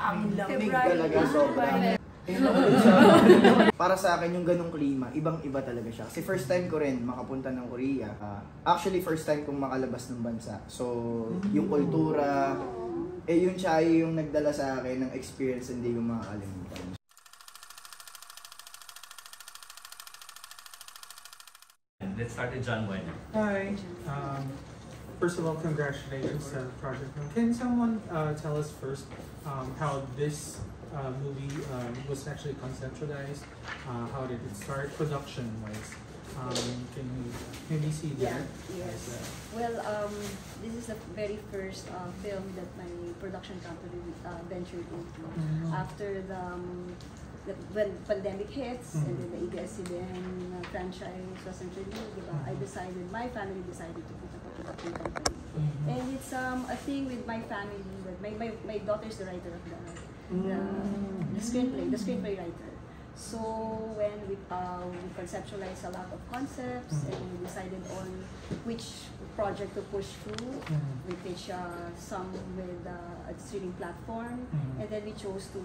Ang lamig February. talaga, sobra. Para sa akin yung ganong klima, ibang-iba talaga siya. Kasi first time ko rin makapunta ng Korea. Actually, first time kong makalabas ng bansa. So, yung kultura, yun siya yung nagdala sa akin ng experience hindi ko makakalimutan. Let's start with John Bueno. Hi. First of all, congratulations to Project Moon. Can someone tell us first how this movie was actually conceptualized? How did it start, production-wise? Can you maybe see that? Yes. Well, this is the very first film that my production company ventured into. After when pandemic hits and then the ABS-CBN franchise wasn't renewed, my family decided to put up a production company. And it's a thing with my family that my daughter is the writer of the screenplay writer. So when we conceptualized a lot of concepts and we decided on which project to push through, we pitched some with a streaming platform, and then we chose to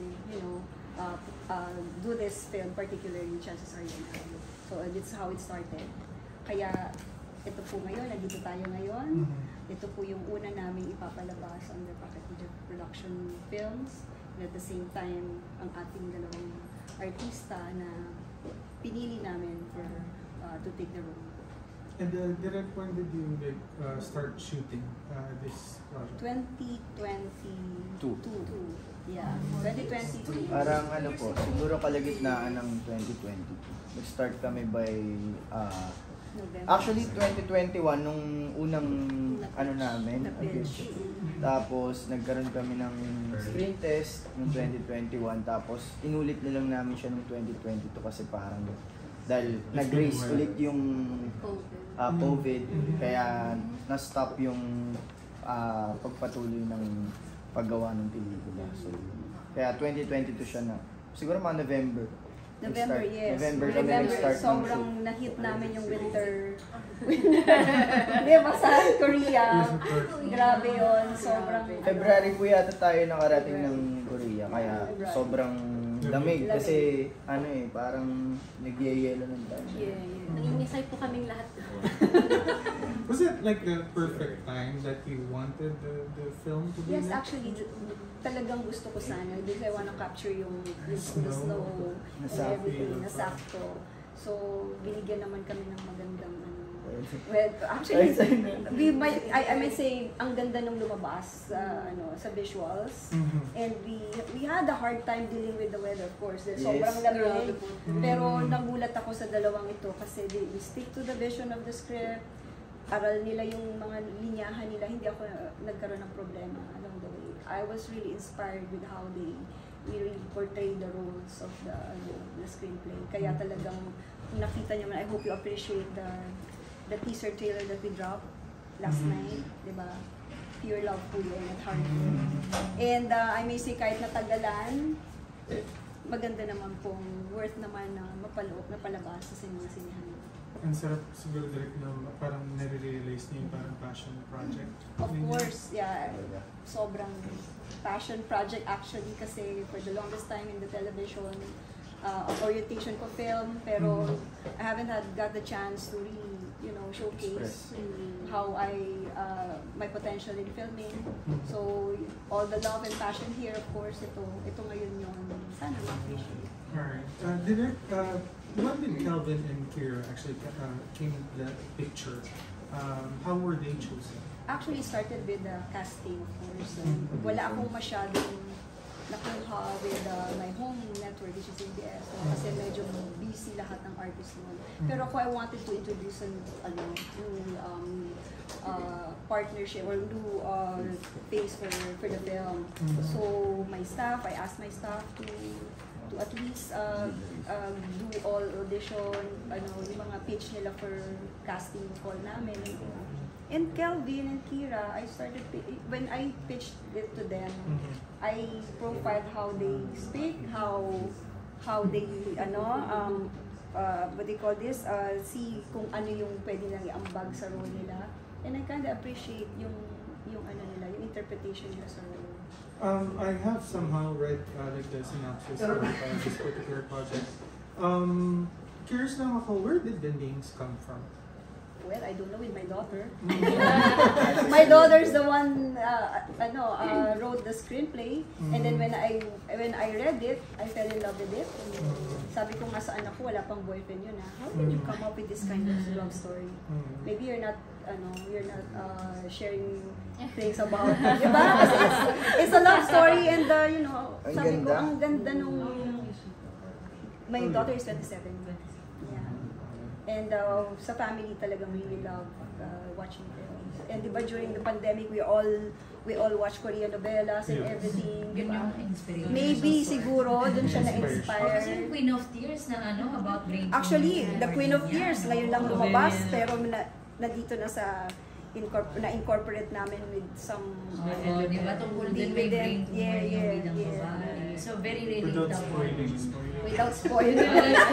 do this film particularly Chances Are Young. So that's how it started. Kaya ito po ngayon, nandito tayo ngayon. Ito po yung una namin ipapalabas under Pocket Media Production Films. And at the same time, ang ating dalawang artista na pinili namin to take the role. And direct, when did you start shooting this project? 2022. Yeah, 2022. Parang ano po, siguro kalagitnaan ng 2022. Nag-start kami by November. actually 2021 nung unang ano namin. Tapos nagkaroon kami ng screen test noong 2021, tapos inulit na lang namin siya noong 2022 kasi parang dahil nag-raise ulit yung COVID, kaya na-stop yung pagpatuloy ng paggawa ng pelikula. So, kaya 2022 siya na. Siguro mga November. Yes. November kami nag-start ng sobrang shoot. na-hit namin yung winter. Di ba sa Korea? Grabe yun. Sobrang February po yata tayo nakarating ng Korea, kaya sobrang lamig kasi parang nagyayelo ng tayo. Nangingisay po kaming lahat. Was it like the perfect time that you wanted the film to be? Yes, actually, talagang gusto ko sana. Because I wanna capture yung snow and everything, nasakto. So, binigyan naman kami ng magandang well, actually, I might say, ang ganda nung lumabas sa visuals. And we had a hard time dealing with the weather, of course. Sobrang lamig. Pero nagulat ako sa dalawang ito kasi they stick to the vision of the script. Aral nila yung mga linyahan nila. Hindi ako nagkaroon ng problema along the way. I was really inspired with how they really portray the roles of the screenplay. Kaya talagang nakita niyo man, I hope you appreciate the teaser trailer that we dropped last night, di ba? Pure love po yun at heart. And I may say kahit natagalan, maganda naman pong worth naman na napalabas sa sinihan. Ang sarap siguro direct na parang nare-realize niyo yung parang passion project. Of course, yeah. Sobrang passion project actually kasi for the longest time in the television, orientation ko film, pero I haven't got the chance to really, showcase how my potential in filming. So all the love and passion here, of course, ito ngayon yun. Sana ma-appreciate. Alright. Direct, when did Kelvin and Kira actually came into the picture? How were they chosen? Actually, started with the casting, of course. Wala akong masyadong nakuha with my home network, which is ABS. Kasi medyo busy lahat ng artists noon. Pero ako, I wanted to introduce new partnership or new face for the film. So I asked my staff to at least do all audition, yung mga pitch nila for casting call namin. And Kelvin and Kira, when I pitched it to them, I profiled how they speak, how they, what they call this, see kung ano yung pwede lang iambag sa role nila. And I kind of appreciate yung interpretation nila sa role. I have somehow read like the synopsis of this particular project. Curious lang ako, where did the names come from? Well, I don't know, with my daughter. Mm. My daughter's the one wrote the screenplay, and then when I read it, I fell in love with it. And sabi ko nga sa anak ko, wala pang boyfriend yun. How did you come up with this kind of love story? Maybe you're not sharing things about it, diba? Kasi it's a love story, and sabi ko, ang ganda nung my daughter is 27. And sa family talagang really love watching films. And diba during the pandemic, we all watch Korean novelas and everything. Yun yung inspiration. Maybe siguro dun siya na-inspire. Kasi yung Queen of Tears na about brain. Actually, the Queen of Tears ngayon lang lumabas, pero nandito na sa na-incorporate namin with some diba tungkol din may brain tumor yung bidang babae. So very relatable. Without spoiling. Without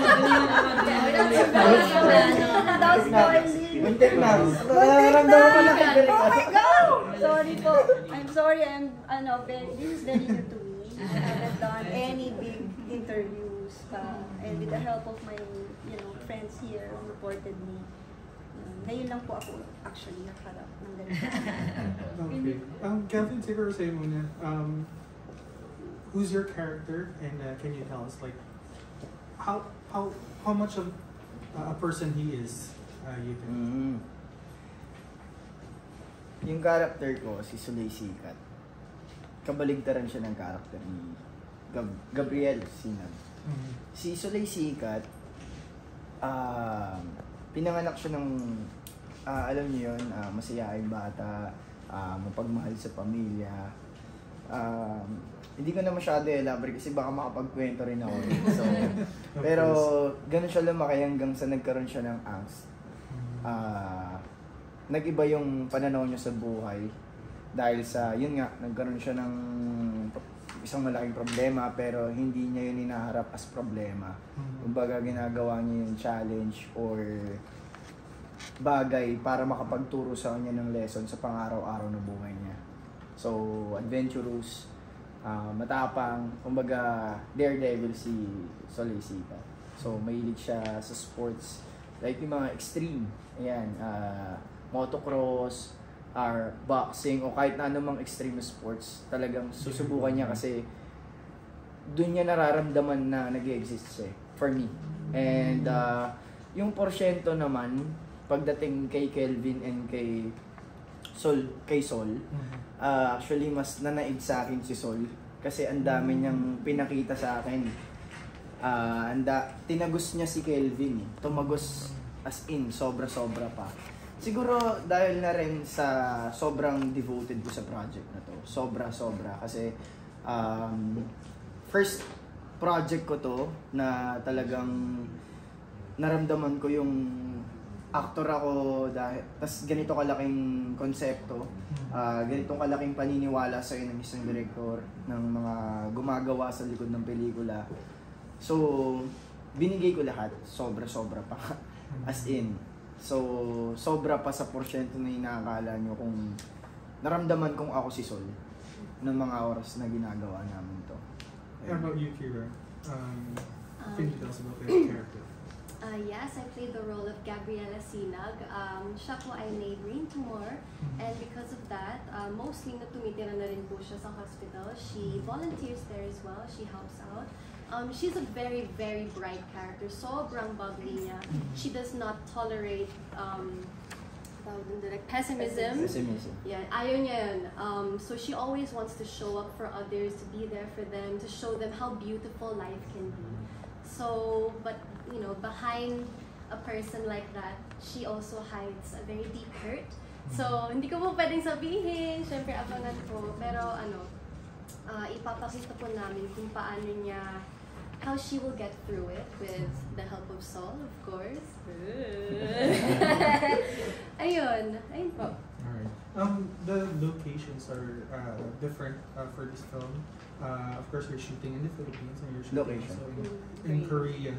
spoiling. Muntik na. Nararamdaman ko lang. Oh my God! Sorry po. I'm sorry. This is very new to me. I haven't done any big interviews and with the help of my friends here who reported me. Ngayon lang po ako actually nakaharap ng ganito. Okay. Kelvin, siguro sa'yo muna. Who's your character, and can you tell us like how much of a person he is, you think? Yung character ko, si Sulay Sikat, kabaligtaran siya ng character ni Gabriel Sinag. Si Sulay Sikat, pinanganak siya ng, alam niyo yun, masayaing bata, mapagmahal sa pamilya. Hindi ko na masyado elaborate kasi baka makapagkwento rin ako. So, pero ganun siya lumaki hanggang sa nagkaroon siya ng angst. Nag-iba yung pananaw niya sa buhay dahil sa, yun nga, nagkaroon siya ng isang malaking problema pero hindi niya yun hinaharap as problema. Kumbaga ginagawa niya yung challenge or bagay para makapagturo sa kanya ng lesson sa pang-araw-araw na buhay niya. So, adventurous, matapang, kumbaga daredevil si Sulay Sikat. So, mahilig siya sa sports, like yung mga extreme, ayan, motocross, or boxing, o kahit na anumang extreme sports, talagang susubukan niya kasi doon niya nararamdaman na nag-exist siya, for me. And yung porsyento naman, pagdating kay Kelvin and kay Sol, actually mas nanaig sa akin si Sol kasi ang dami niyang pinakita sa akin. Tinagos niya si Kelvin, tumagos as in sobra-sobra pa. Siguro dahil na rin sa sobrang devoted ko sa project na to, sobra-sobra kasi first project ko to na talagang naramdaman ko yung actor ako dahil tas ganito kalaking konsepto, ganitong kalaking paniniwala sa ng isang director ng mga gumagawa sa likod ng pelikula. So, binigay ko lahat, sobra-sobra pa as in. So, sobra pa sa porsyento na inakala nyo kung naramdaman kong ako si Sol ng mga oras na ginagawa namin to. How about you, Kira? Can you tell us about your character? Yes, I played the role of Gabriela Sinag. Siya po ay may brain tumor, and because of that, mostly tumitira na rin po siya sa hospital. She volunteers there as well. She helps out. She's a very, very bright character. Sobrang bubbly niya. She does not tolerate pessimism. Yeah, ayaw niya yun. So she always wants to show up for others, to be there for them, to show them how beautiful life can be. So, but you know, behind a person like that, she also hides a very deep hurt. So, hindi ko po pwedeng sabihin, syempre abangan po, pero ipapakita po namin kung paano niya, how she will get through it with the help of Sol, of course. Ayun po. Alright. The locations are different for this film. Of course, you're shooting in the Philippines and you're shooting also in Korea.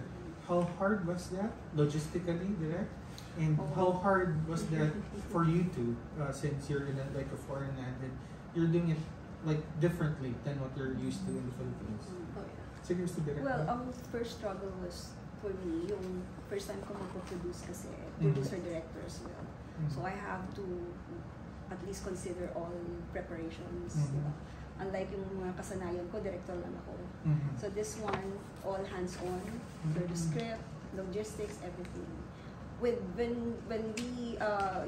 How hard was that logistically, direct? And how hard was that for you to, since you're in a foreign land and you're doing it like differently than what you're used to in the Philippines? Sige, Mr. Director. Well, ang first struggle was for me, yung first time ko mag-produce kasi, producer-director as well. So I have to at least consider all preparations. Diba? Unlike yung mga kasanayan ko, director lang ako. So this one, all hands-on, for the script, logistics, everything. When we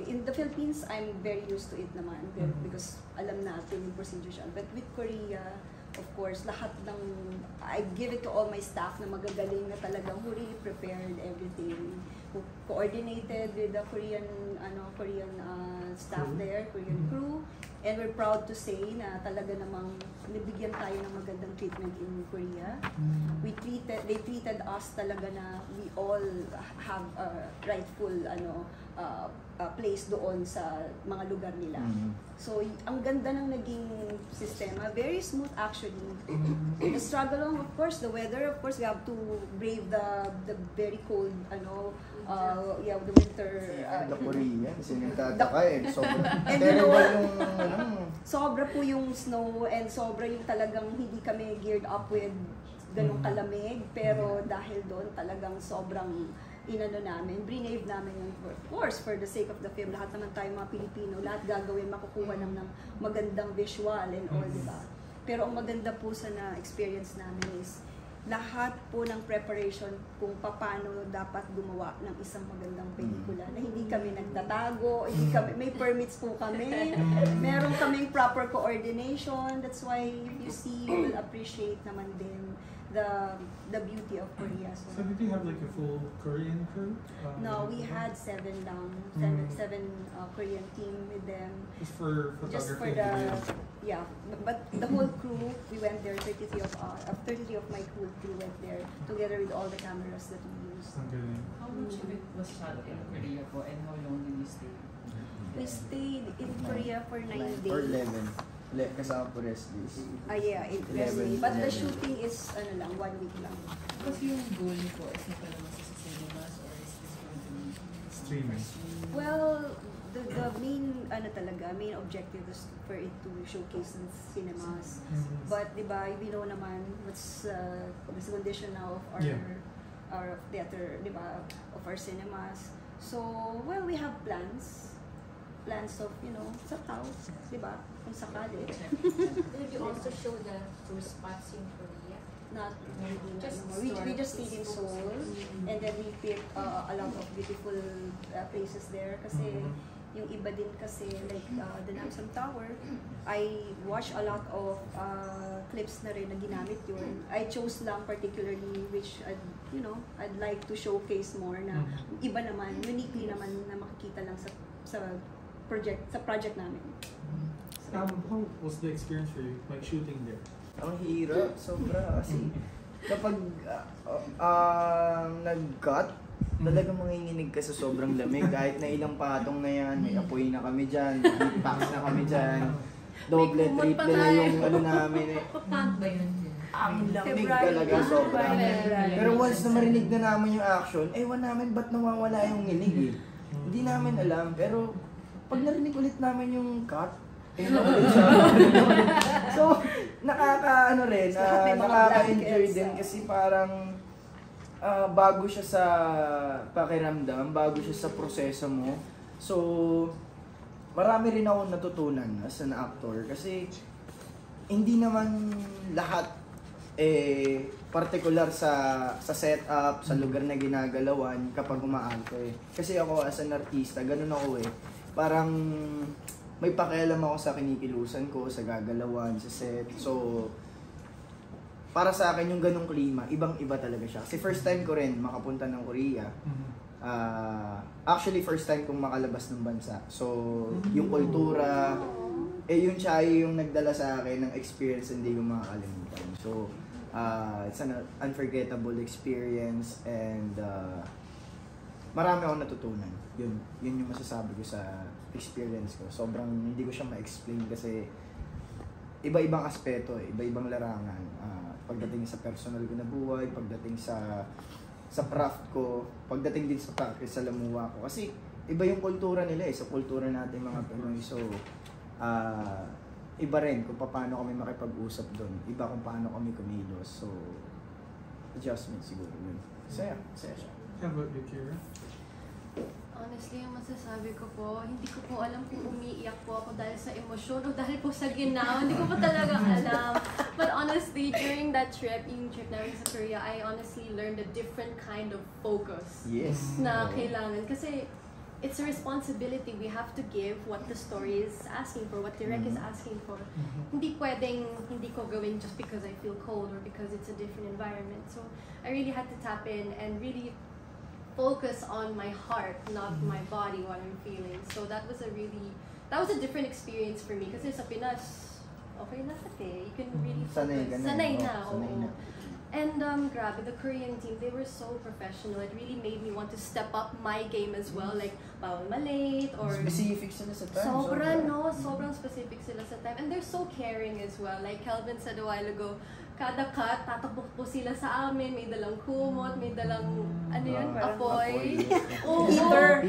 in the Philippines, I'm very used to it naman because alam natin yung procedure siya. But with Korea, of course, lahat ng I give it to all my staff na magagaling na talagang who really prepared everything, who coordinated with the Korean staff there, Korean crew. And we're proud to say na talaga namang nabigyan tayo ng magandang treatment in Korea. They treated us talaga na we all have a rightful place doon sa mga lugar nila. So, ang ganda ng naging sistema. Very smooth actually. The struggle lang, of course, the weather, of course, we have to brave the very cold, the winter. The Korean, sinagtataka sobrang terrible yung sobra po yung snow and sobra yung talagang hindi kami geared up with ganong kalamig. Pero dahil doon talagang sobrang brinave namin yung, of course, for the sake of the film, lahat naman tayo mga Pilipino, lahat gagawin, makukuha ng magandang visual and all, diba? Pero ang maganda po sa na-experience namin is, lahat po ng preparation kung paano dapat gumawa ng isang magandang pelikula, na hindi kami nagtatago, hindi kami, may permits po kami, meron kaming proper coordination, that's why you see, you will appreciate naman din the beauty of Korea. So did you have like a full Korean crew? No, we had seven Korean team with them. Just for photography? But the whole crew, we went there, 33 of my crew went there, together with all the cameras that we used. Okay. How much of it was shot in Korea po, and how long did you stay? We stayed in Korea for 9 days. Or 11. Kasama po rest days. Yeah, it rest day. But the shooting is 1 week lang. Kasi yung goal ko is na pala sa cinemas, or is this going to be streaming? Well, the main objective is for it to showcase in cinemas. But diba, we know naman what's the condition now of our theater, diba, of our cinemas. So, well, we have plans of, somehow, diba, kung sakali. Did you also show the tourist spots in Korea? Not we just stayed in Seoul, and then we picked a lot of beautiful places there kasi yung iba din kasi like the Namsan Tower, I watched a lot of clips na rin na ginamit yun. I chose lang particularly which I'd like to showcase more na iba naman, uniquely naman na makikita lang sa project namin. How was the experience for you, like shooting there? Ang hirap, sobra kasi kapag nag-cut, talagang manginginig ka sa sobrang lamig. Kahit na ilang patong na yan, may apoy na kami dyan, packs na kami dyan, doble, triple na yung namin. Ang lamig talaga, sobra. Pero once na marinig na namin yung action, ewan namin ba't nawawala yung nginig Hindi namin alam, pero pag narinig ulit namin yung cut, so, nakaka-enjoy din kasi parang bago siya sa pakiramdam, bago siya sa proseso mo. So, marami rin akong natutunan as an actor kasi hindi naman lahat particular sa setup, sa lugar na ginagalawan kapag umaanto Kasi ako as an artista, ganun ako Parang may pakialam ako sa kinikilusan ko, sa gagalawan, sa set. So, para sa akin yung ganung klima, ibang-iba talaga siya. Kasi first time ko rin makapunta ng Korea. Actually, first time kong makalabas ng bansa. So, yung kultura, yun siya yung nagdala sa akin ng experience hindi ko makakalimutan. So, it's an unforgettable experience and marami akong natutunan. Yun yung masasabi ko sa experience ko. Sobrang hindi ko siya ma-explain kasi iba-ibang aspeto iba-ibang larangan. Pagdating sa personal ko na buhay, pagdating sa craft ko, pagdating din sa lamuha ko. Kasi iba yung kultura nila sa kultura natin mga Pinoy. So, iba rin kung paano kami makipag-usap doon. Iba kung paano kami kumilos. So, adjustment siguro yun. Saya siya. How about you, Kira? Honestly, ang masasabi ko po, hindi ko po alam kung umiiyak po ako dahil sa emosyon o dahil po sa ginawa. Hindi ko po talaga alam. But honestly, during that trip, yung trip namin sa Korea, I honestly learned a different kind of focus. Yes. Na kailangan. Kasi it's a responsibility. We have to give what the story is asking for, what direct is asking for. Hindi pwedeng hindi ko gawin just because I feel cold or because it's a different environment. So I really had to tap in and really focus on my heart, not my body, what I'm feeling. So that was a different experience for me. Kasi sa Pinas, okay na eh. You can really Sanay focus. ka na. Sanay no? na. Sanay Oo. na. And grabe, the Korean team, they were so professional. It really made me want to step up my game as well. Like, bawal malate or... Specific sila sa time. Sobrang specific sila sa time. And they're so caring as well. Like Kelvin said a while ago, kada cut, tatakbo po sila sa amin. May dalang kumot, may dalang, apoy. Oo, heater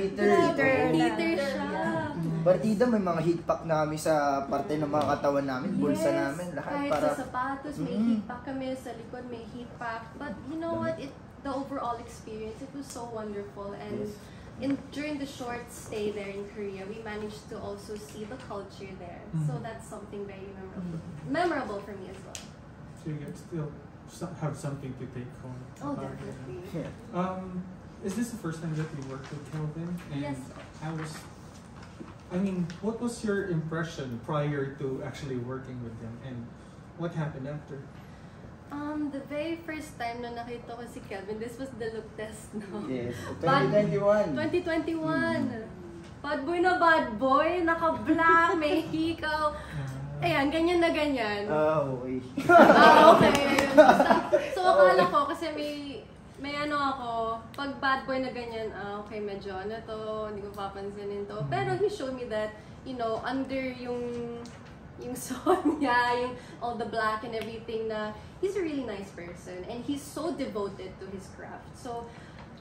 siya. Partida, may mga heat pack namin sa parte ng mga katawan namin, bulsa namin, lahat kahit para... sa sapatos, may heat pack kami, sa likod may heat pack. But you know what, the overall experience, it was so wonderful. And during the short stay there in Korea, we managed to also see the culture there. So that's something very memorable for me as well. So you guys still have something to take home. Oh, definitely. Yeah. Is this the first time that you worked with Kelvin? And Yes. What was your impression prior to actually working with them, and what happened after? The very first time na nakita ko si Kelvin, this was the look test, no? Yes, 2021. 2021. Bad boy na bad boy, naka-black, may hikaw. Ayan, ganyan na ganyan. Okay. Okay. So akala ko, kasi may ano ako, pag bad boy na ganyan, okay, medyo ano to, hindi ko papansinin to. Pero he showed me that, under yung song niya, all the black and everything, na he's a really nice person and he's so devoted to his craft. So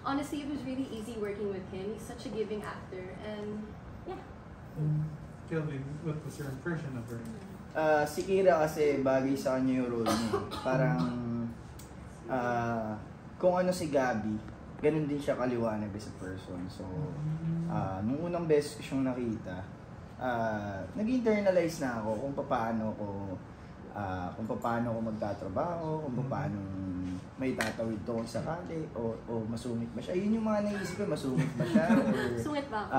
honestly, it was really easy working with him. He's such a giving actor, and yeah. Kelvin, what was your impression of her? Si Kira kasi bagay sa kanya yung role niya. Parang kung ano si Gabi, ganun din siya kaliwanag as a person. So, nung unang beses ko siyang nakita, nag-internalize na ako kung paano ko magtatrabaho, kung paano may tatawid to kung sakali, o masungit ba siya. Yun yung mga naisip ko, masungit ba siya? Or, Sungit ba ako?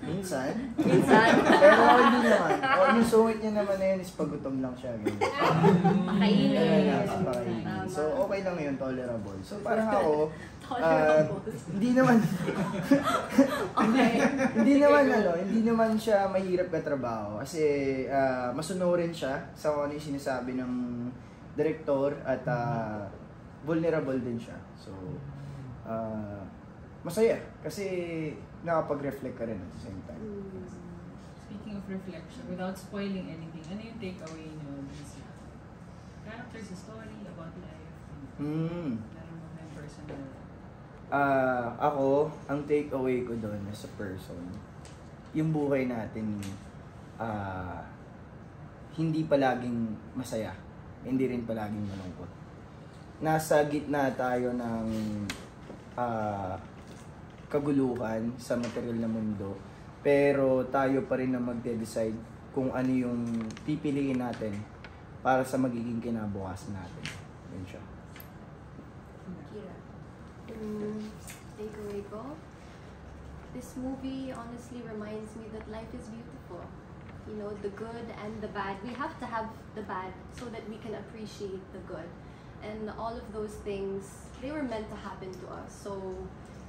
Minsan. Minsan. Pero hindi naman. Yung sungit niya naman na yun is pagutom lang siya. Pakainin. So, okay lang yun, tolerable. So, parang ako, Tolerable. hindi naman, Okay. hindi naman siya mahirap katrabaho. Kasi, masunurin siya sa kung ano yung sinasabi ng director at vulnerable din siya. So, masaya. Kasi, nakapag-reflect ka rin at the same time. Speaking of reflection, without spoiling anything, ano yung takeaway nyo this year? Characters, a story about life. Meron mo na personal. Ako, ang takeaway ko doon as a person, yung buhay natin, hindi palaging masaya, hindi rin palaging malungkot. Nasa gitna tayo ng kaguluhan sa material na mundo, pero tayo pa rin na magde-decide kung ano yung pipiliin natin para sa magiging kinabukasan natin. Yun siya. Kira. Takeaway ko? This movie honestly reminds me that life is beautiful. The good and the bad. We have to have the bad so that we can appreciate the good. And all of those things, they were meant to happen to us. So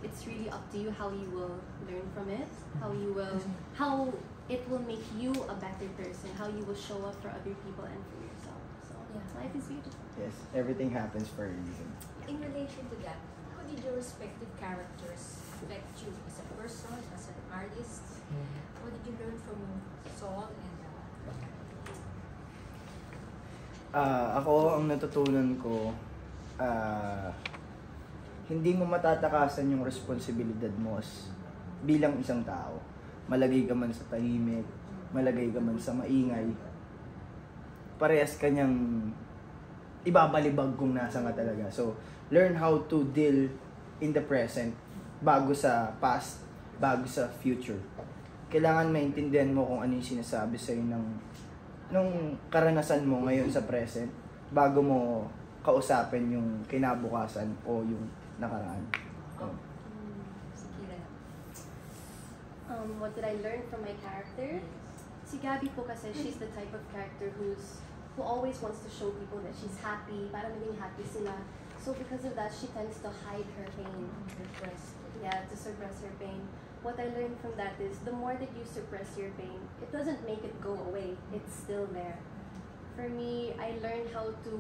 it's really up to you how you will learn from it, how it will make you a better person, how you will show up for other people and for yourself. So life is beautiful. Yes, everything happens for a reason. In relation to that, how did your respective characters affect you as a person, as an artist? What did you learn from Saul and Ako, ang natutunan ko, hindi mo matatakasan yung responsibilidad mo bilang isang tao. Malagay ka man sa tahimik, malagay ka man sa maingay, parehas kanyang ibabalibag kung nasa nga talaga. So, learn how to deal in the present bago sa past, bago sa future. Kailangan maintindihan mo kung ano yung sinasabi sa'yo ng karanasan mo ngayon sa present bago mo kausapin yung kinabukasan o yung nakaraan. What did I learn from my character? Si Gabby po kasi, she's the type of character who always wants to show people that she's happy, para maging happy sila. So because of that, she tends to hide her pain. To suppress her pain. What I learned from that is, the more that you suppress your pain, it doesn't make it go away. It's still there. For me, I learned how to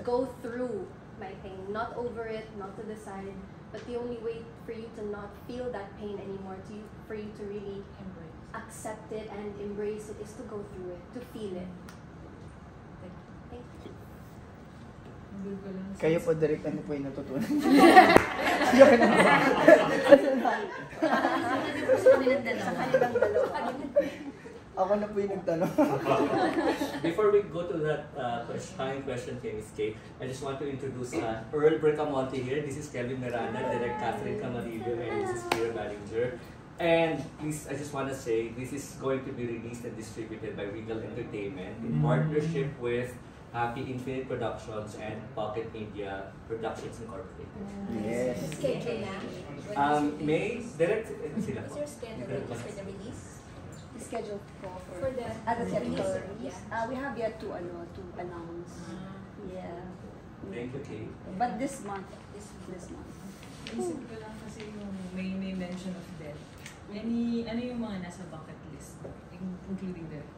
go through my pain, not over it, not to the side, but the only way for you to not feel that pain anymore, for you to really accept it and embrace it, is to go through it, to feel it. Thank you. Kayo po, direct, ano po yung natutunan? Ako na po yung nagtanong. Before we go to that question kay Ms. K, I just want to introduce Earl Bracamonte here. This is Kelvin Miranda, Direct Catherine Camarillo, and this is Kira Ballinger. And please, I just want to say, this is going to be released and distributed by Regal Entertainment in partnership with Happy Infinite Productions and Pocket Media Productions Incorporated. Yes. Schedule na? May direct sila. Is there schedule for the release? Schedule for the theatrical release? release. We have yet to announce. Yeah. Thank you, Kay. But this month. This month. Isip ko lang kasi yung may mention of death. Ano yung mga nasa bucket list, including death?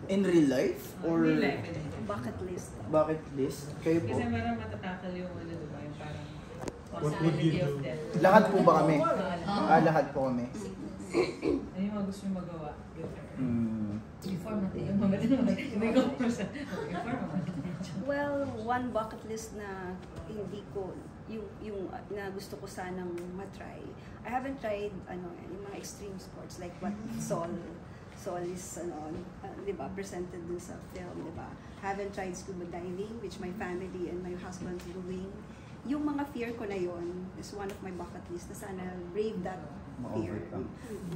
In real life? Or Real life, Bucket list. bucket list? Kayo po? Kasi parang matatakal yung diba? Yung parang What would you possibility of do? death. Lahat po ba kami? Lahat. Lahat po kami. Ano yung mga gusto nyo magawa? Before matay. Well, one bucket list na hindi ko yung na gusto ko sanang matry. I haven't tried yung mga extreme sports like what Sol is di ba, presented dun sa film, di ba? Haven't tried scuba diving, which my family and my husband's doing. Yung mga fear ko na yon is one of my bucket list na sana brave that fear.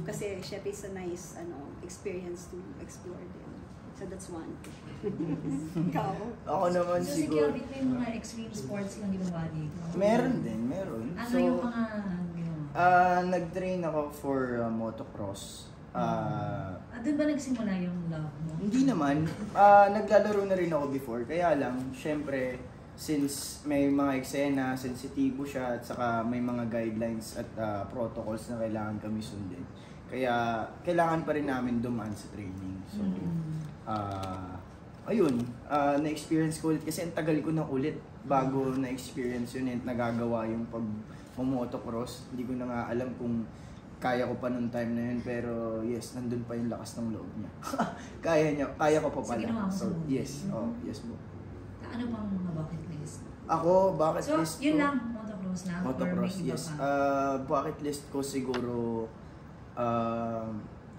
Kasi syempre it's a nice experience to explore din. So that's one. Ikaw? Ako naman So siguro. siguro may mga extreme sports lang ginawa dito. Meron din, meron. Ano yung mga ginawa? Nag-train ako for motocross. Doon ba nagsimula yung love mo? Hindi naman. Naglalaro na rin ako before. Kaya lang, syempre, since may mga eksena, sensitibo siya, at saka may mga guidelines at protocols na kailangan kami sundin. Kaya, kailangan pa rin namin dumaan sa training. So, ayun, na-experience ko ulit. Kasi ang tagal ko na ulit bago na-experience yun at nagagawa yung pag-motocross. Hindi ko na nga alam kung kaya ko pa nung time na yun, pero yes, nandun pa yung lakas ng loob niya. Kaya ko pa pala. So, yes, yes po. Ano pang mga bucket list? Ako, bucket list So, yun ko. lang, motocross lang? Motocross, yes. Bucket list ko siguro,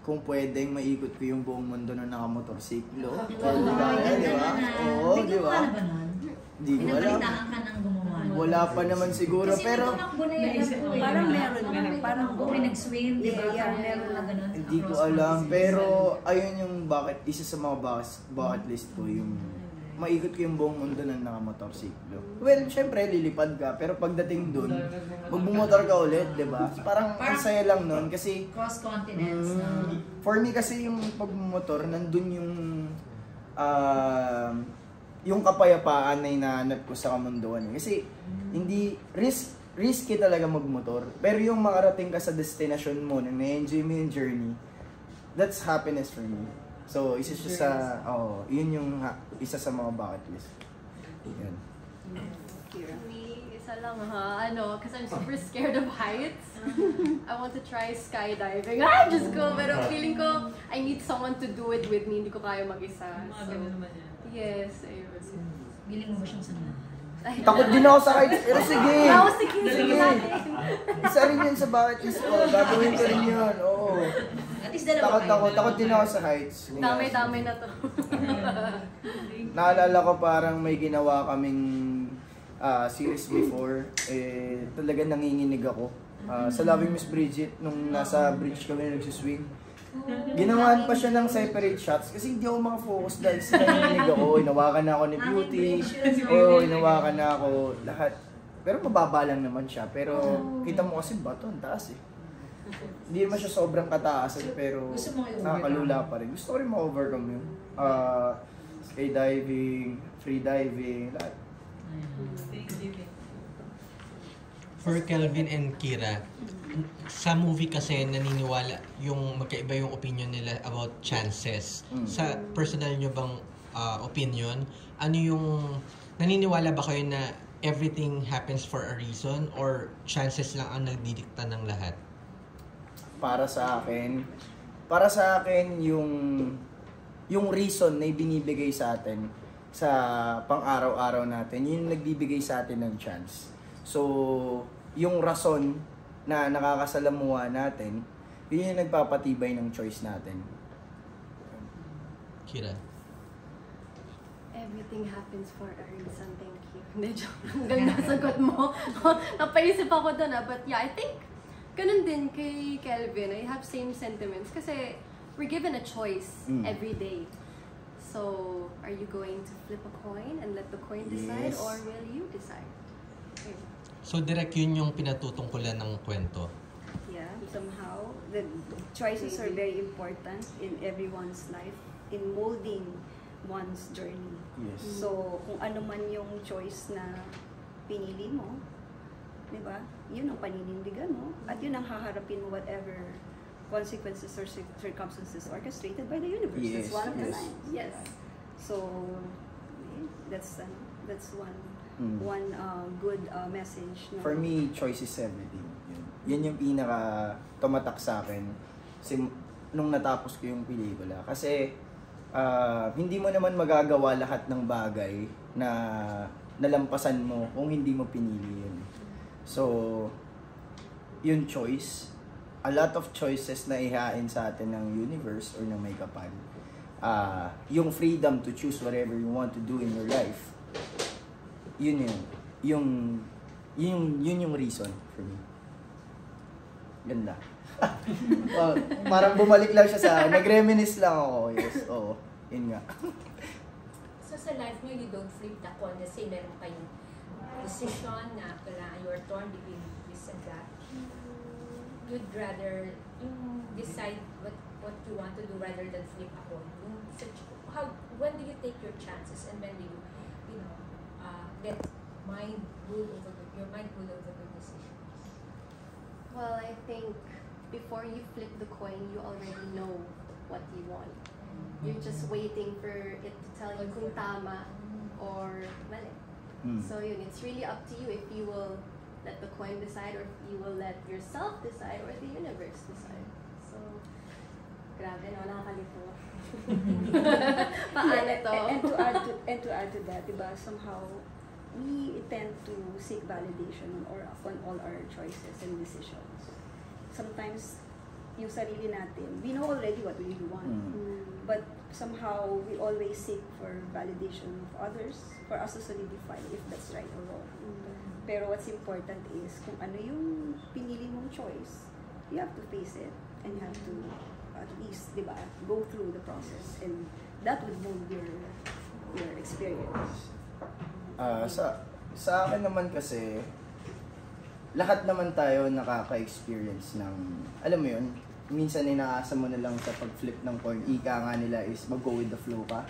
kung pwedeng maikot ko yung buong mundo na nakamotorsiklo. Di ba? Oo, di ba? Nagagawa na ba nun? Hindi ko alam. Pinapalitaan ka ng gumawa. Wala pa naman siguro, Kasi pero tumakbo na yan ako eh. Parang meron. Parang may nag-swim, di ba? Yeah, Parang meron mga ganun. hindi ko alam. Pero ayun yung isa sa mga bucket list ko, yung maikot ko yung buong mundo na nakamotorsiklo. Well, syempre lilipad ka, pero pagdating dun, magbumotor ka ulit, di ba? Parang ang saya lang nun kasi cross-continents na. for me kasi yung pagmumotor, nandun yung kapayapaan na hinahanap ko sa kamunduan. Kasi hindi risky talaga magmotor. Pero yung makarating ka sa destination mo, na na-enjoy mo yung journey, that's happiness for me. So, isa siya sa, yun yung isa sa mga bucket list. Yun. Me, isa lang because I'm super scared of heights. I want to try skydiving. Just go, pero feeling ko, I need someone to do it with me. Hindi ko kaya mag-isa. Mga ganun naman yan. Yes, ayun. Biling mo ba siyang samahan? Takot din ako sa heights, pero sige! Sige natin. Isa rin yun sa bucket list ko. Gagawin ko rin yun, oo. At least dalawa kayo. Takot din ako sa heights. Damay-damay na to. Naalala ko parang may ginawa kaming series before. Talaga nanginginig ako. Sa Loving Miss Bridget, nung nasa bridge kami nagsiswing. Ginawan pa siya ng separate shots kasi hindi ako makafocus dahil nanginginig ako. Inawakan na ako ni Beauty. Inawakan na ako lahat. Pero mababa lang naman siya. Pero kita mo kasi bato, ang taas eh. Hindi naman siya sobrang kataas pero nakakalula pa rin. Gusto ko rin ma-overcome yun. Skydiving, freediving, lahat. For Kelvin and Kira, sa movie kasi naniniwala yung magkaiba yung opinion nila about chances. Sa personal nyo bang opinion, ano yung naniniwala ba kayo na everything happens for a reason or chances lang ang nagdidikta ng lahat? Para sa akin yung reason na ibinibigay sa atin sa pang-araw-araw natin, yun yung nagbibigay sa atin ng chance. So, yung rason na nakakasalamuha natin, yun yung nagpapatibay ng choice natin. Kira? Everything happens for a reason, thank you. Hindi, joke. Ang ganda sagot mo. Napaisip ako doon but yeah, I think ganun din kay Kelvin. I have same sentiments kasi we're given a choice every day. So, are you going to flip a coin and let the coin decide or will you decide? Okay. So, direct yun yung pinatutungkulan ng kwento? Yeah, somehow. The choices are very important in everyone's life in molding one's journey. Yes. So, kung ano man yung choice na pinili mo, di ba? Yun ang paninindigan mo at yun ang haharapin mo whatever consequences or circumstances orchestrated by the universe. Yes, that's one of the yes. lines. Yes. So, that's one good message. No? For me, choice is everything. Yun yung pinaka tumatak sa akin nung natapos ko yung pelikula. Kasi hindi mo naman magagawa lahat ng bagay na nalampasan mo kung hindi mo pinili yun. So, yung choice, a lot of choices na ihain sa atin ng universe or ng may kapal. Yung freedom to choose whatever you want to do in your life, yun yung reason for me. Ganda. Parang bumalik lang siya sa, nag-reminisce lang ako. Yes, oo. Yun nga. So sa life mo, you don't flip the coin kasi meron kayong decision na kailangan you're torn between this and that. You'd rather decide what you want to do rather than flip a coin. When do you take your chances and when do you let your mind rule over the decisions? Well, I think before you flip the coin, you already know what you want. You're just waiting for it to tell you kung tama or mali. So yun, it's really up to you if you will let the coin decide or if you will let yourself decide or the universe decide. So, grabe no, nakakalito. Paano to? And to add to that, diba, somehow we tend to seek validation on all our choices and decisions. Sometimes yung sarili natin, we know already what we really want. But somehow we always seek for validation of others for us to solidify if that's right or wrong. Pero what's important is kung ano yung pinili mong choice, you have to face it and you have to at least, diba, go through the process and that would mold your experience. Sa akin naman kasi, lahat naman tayo nakaka-experience ng, alam mo yun, minsan inaasa mo na lang sa pag-flip ng coin, ika nga nila is mag-go with the flow ka.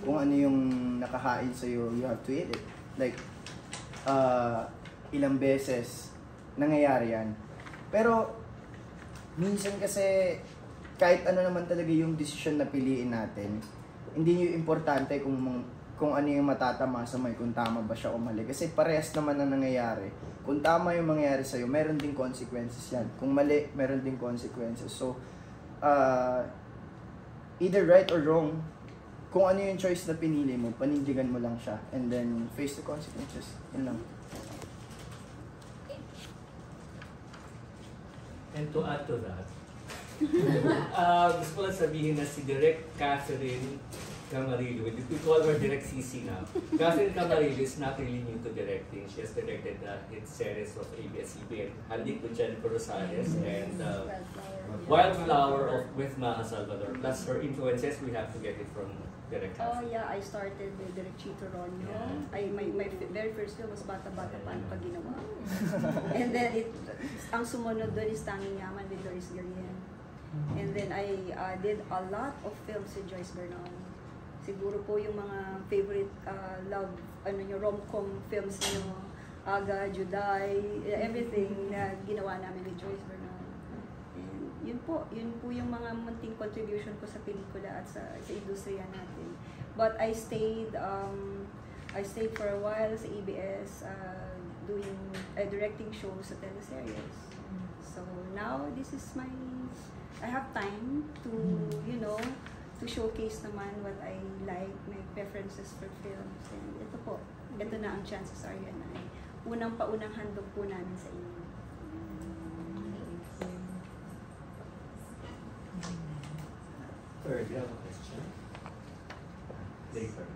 Kung ano yung nakahain sa'yo, you have to eat it. Like, ilang beses nangyayari yan. Pero, minsan kasi, kahit ano naman talaga yung desisyon na piliin natin, hindi yung importante kung ano yung matatama sa may, kung tama ba siya o mali. Kasi parehas naman na nangyayari. Kung tama yung mangyayari sa'yo, meron ding consequences yan. Kung mali, meron ding consequences. So, either right or wrong, kung ano yung choice na pinili mo, panindigan mo lang siya. And then, face the consequences. Yun lang. And to add to that, Gusto ko lang sabihin na si Direk Catherine Camarillo, we call her Direk CC now. Catherine Camarillo is not really new to directing. She has directed hit series of ABS-CBN, Halik with Jennifer Rosales, and Wildflower with Maha Salvador. Plus her influences, we have to get it from Direk Catherine. Oh yeah, I started with Direk Chito Ronyo. My very first film was Bata Bata Paano Pa Ginawa. And then ang sumunod doon is Tanging Yaman with Doris Guerrien. And then I did a lot of films with Joyce Bernal. Siguro po yung mga favorite love, rom-com films niyo, Aga, Juday, everything na ginawa namin with Joyce Bernal. And yun po yung mga munting contribution ko sa pelikula at sa industriya natin. But I stayed for a while sa ABS, doing directing shows sa teleseries. So now I have time to, to showcase naman what I like, my preferences for films. And ito na ang chances are yan ay unang handog po namin sa inyo. Third, you have a question? Later.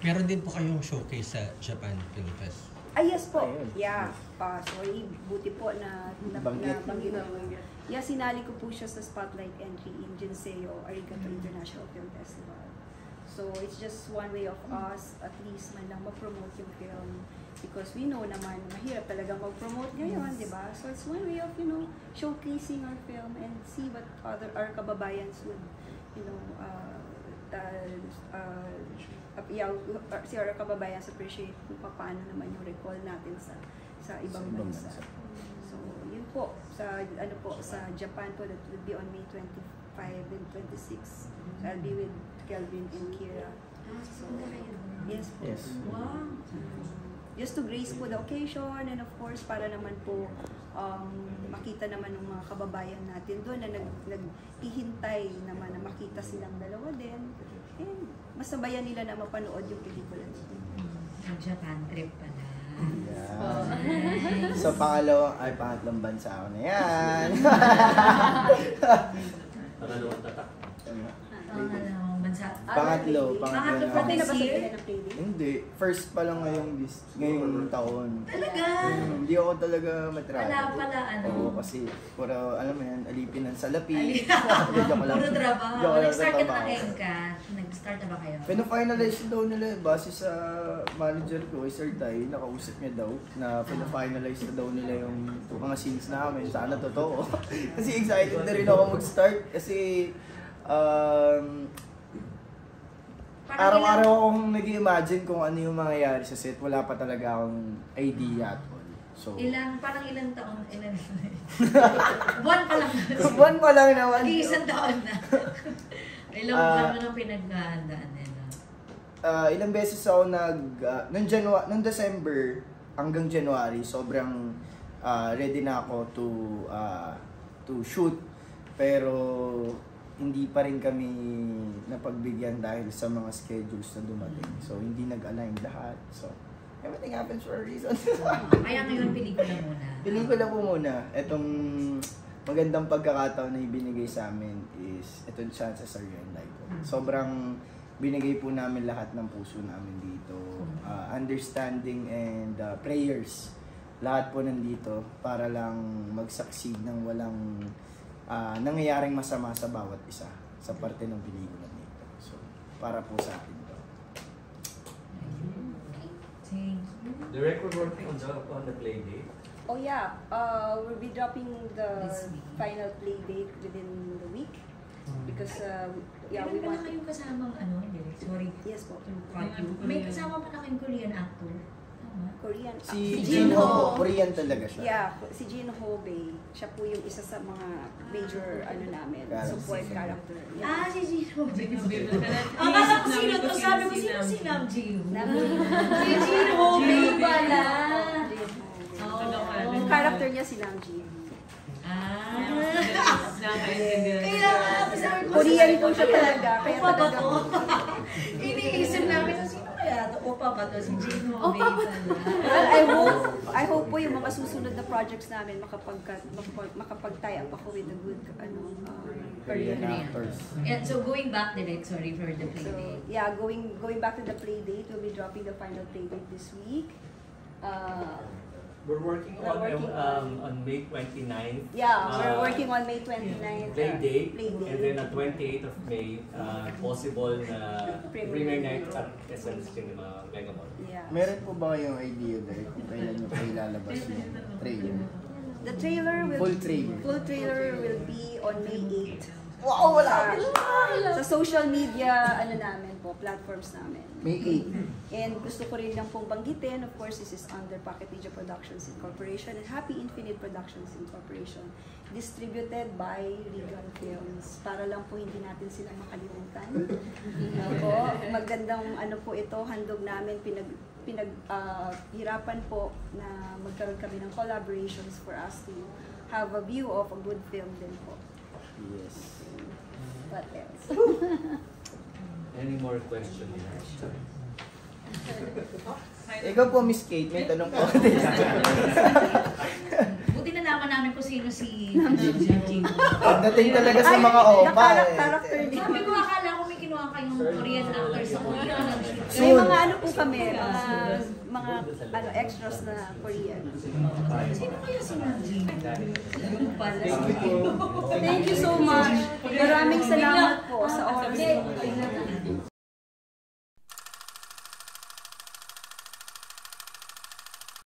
Meron din po kayong showcase sa Japan Film Fest. Yes po. Yeah. Sorry, buti po na banggit mo. Yeah, sinali ko po siya sa spotlight entry in Jinseo Arigato International Film Festival. So it's just one way of us, at least man lang ma-promote yung film. Because we know naman, mahirap talagang mag-promote ngayon, di ba? So it's one way of, showcasing our film and see what our kababayans would, si our kababayans appreciate kung paano naman yung recall natin sa ibang bansa. So yun po, sa Japan po, that will be on May 25 and 26. So I'll be with Kelvin and Kira. So, yes po. Yes. Wow. Just to grace po the occasion, and of course para naman po makita naman ng mga kababayan natin doon na naghihintay naman na makita silang dalawa din, and masabayan nila na mapanood yung pelikula nila. Japan trip pala. Yeah. So pangatlong bansa ako na yan. Pangalawang tatak. Pangalawang bansa. Pangatlo pa this year? Hindi. First pa lang ngayong taon. Talaga? Hindi ako talaga matrado. Pala, Oo, kasi puro, alam mo yan, alipin ng salapi. Puro trabaho. Nag-start ka na ka? Nag-start na ba kayo? Pina-finalize daw nila, base sa manager ko, Sir Tay, nakausap niya daw, na pina-finalize na daw nila yung mga scenes namin. Sana totoo. Kasi excited na rin ako mag-start, kasi araw-araw akong nag-imagine kung ano yung mangyayari sa set. Wala pa talaga akong idea at all. So, parang ilang taon? Buwan pa lang. Buwan pa lang naman. Isang taon na. Ilang buwan na pinaghahandaan nila? Ilang beses ako nung December hanggang January, sobrang ready na ako to shoot. Pero hindi pa rin kami napagbigyan dahil sa mga schedules na dumating. So, hindi nag-align lahat. So, everything happens for a reason. Kaya ngayon, pelikula muna. Pelikula po muna. Itong magandang pagkakataon na ibinigay sa amin is itong Chances Are Your Life. Sobrang binigay po namin lahat ng puso namin dito. Understanding and prayers. Lahat po nandito para lang mag-succeed ng walang nangyayaring masama sa bawat isa sa parte ng pelikula nito. So, para po sa akin to. The record working on the play date? Oh yeah, we'll be dropping the final play date within the week. Because, we Meron want... pala kayong kasamang sorry. Yes po. May kasama pa na kayong Korean actor. Korean. Si Jinho, Korean talaga siya. Yeah, si Jinho Bae. Siya po yung isa sa mga major namin, support character. Yeah. Si Jinho Bae. Akala ko sino to? Sabi ko sino si Nam Jinho? Si Jinho Bae pala. Yung character niya si Nam Jinho. Korean po siya talaga. Kaya talaga. Iniisip namin sino kaya? Opa ba to? Si Jinho Bae pala. Well, I hope po yung mga susunod na projects namin makapag-tie up ako with a good Korean actors. And so going back direct, sorry for the play So, date. yeah, going back to the play date, we'll be dropping the final play date this week. We're working on May 29th. Yeah, we're working on May 29th. Play date. And then date. on 28th of May, possible na premiere night at SM Cinema Mega Mall. Yeah. Meron po ba kayong idea dahil kung kailan nyo pa ilalabas yung trailer? The trailer will Full trailer will be on May 8th. Wow, wala! Sa social media, namin po, platforms namin. May 8. And gusto ko rin lang pong banggitin, of course, this is under Pocket Media Productions Incorporation and Happy Infinite Productions Incorporation. Distributed by Regal Films. Para lang po hindi natin sila makalimutan. Magandang po ito, handog namin, hirapan po na magkaroon kami ng collaborations for us to have a view of a good film din po. Yes. What else? Any more questions? Ikaw po, Miss Kate, may tanong po. Buti na naman namin kung sino si Pagdating talaga sa mga opa. Character din. Sabi ko, akala ko may kinuha kayong Korean actors sa Korea. May mga po kami, mga extras na Korean. Sino kaya si Nanjing? Thank you so much. Maraming salamat.